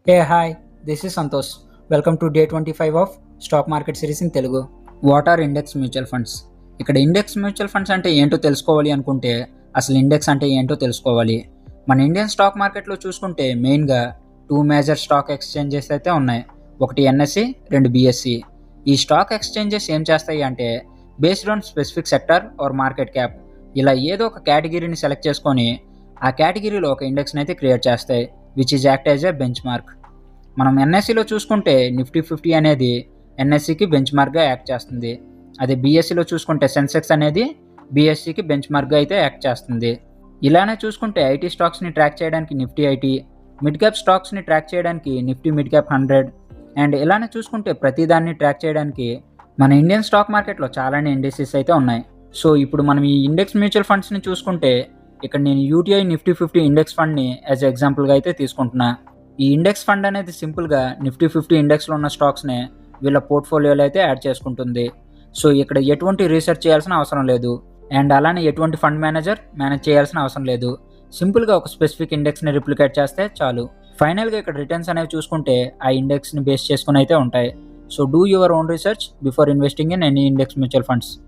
Hey, hi, this is Santosh. Welcome to day 25 of Stock Market Series in Telugu. What are index mutual funds? ఇక్కడ index mutual funds అంటే ఏంటో తెలుసుకోవాలి అనుకుంటే అసలు index అంటే ఏంటో తెలుసుకోవాలి. మన ఇండియన్ స్టాక్ మార్కెట్లో చూసుకుంటే మెయిన్గా 2 మేజర్ స్టాక్ ఎక్స్చేంజెస్ అయితే ఉన్నాయి. ఒకటి ఎన్ఎస్సి, 2 బిఎస్సి. ఈ స్టాక్ ఎక్స్చేంజెస్ ఏం చేస్తాయి అంటే based on specific sector are market cap ఇలా ఏదో ఒక కేటగిరీని సెలెక్ట్ చేసుకొని ఆ కేటగిరీలో ఒక ఇండెక్స్ని అయితే క్రియేట్ చేస్తాయి, which is act as a bench mark. మనం ఎన్ఎస్సిలో చూసుకుంటే నిఫ్టీ 50 అనేది ఎన్ఎస్సికి బెంచ్ మార్క్గా యాక్ట్ చేస్తుంది. అదే బీఎస్సీలో చూసుకుంటే సెన్సెక్స్ అనేది బీఎస్సీకి బెంచ్ మార్క్గా అయితే యాక్ట్ చేస్తుంది. ఇలానే చూసుకుంటే ఐటీ స్టాక్స్ని ట్రాక్ చేయడానికి నిఫ్టీ ఐటీ, మిడ్ క్యాప్ స్టాక్స్ని ట్రాక్ చేయడానికి నిఫ్టీ మిడ్ క్యాప్ 100 అండ్ ఇలానే చూసుకుంటే ప్రతిదాన్ని ట్రాక్ చేయడానికి మన ఇండియన్ స్టాక్ మార్కెట్లో చాలానే ఇండెక్సెస్ అయితే ఉన్నాయి. సో ఇప్పుడు మనం ఈ ఇండెక్స్ మ్యూచువల్ ఫండ్స్ని చూసుకుంటే ఇక్కడ నేను యూటీఐ నిఫ్టీ 50 ఇండెక్స్ ఫండ్ని యాజ్ ఎగ్జాంపుల్గా అయితే తీసుకుంటున్నా. ఈ ఇండెక్స్ ఫండ్ అనేది సింపుల్గా నిఫ్టీ 50 ఇండెక్స్లో ఉన్న స్టాక్స్ని వీళ్ళ పోర్ట్ఫోలియోలో అయితే యాడ్ చేసుకుంటుంది. సో ఇక్కడ ఎటువంటి రీసెర్చ్ చేయాల్సిన అవసరం లేదు అండ్ అలానే ఎటువంటి ఫండ్ మేనేజ్ చేయాల్సిన అవసరం లేదు. సింపుల్గా ఒక స్పెసిఫిక్ ఇండెక్స్ని రిప్లికేట్ చేస్తే చాలు. ఫైనల్గా ఇక్కడ రిటర్న్స్ అనేవి చూసుకుంటే ఆ ఇండెక్స్ని బేస్ చేసుకుని అయితే ఉంటాయి. So do your own research before investing in any index mutual funds.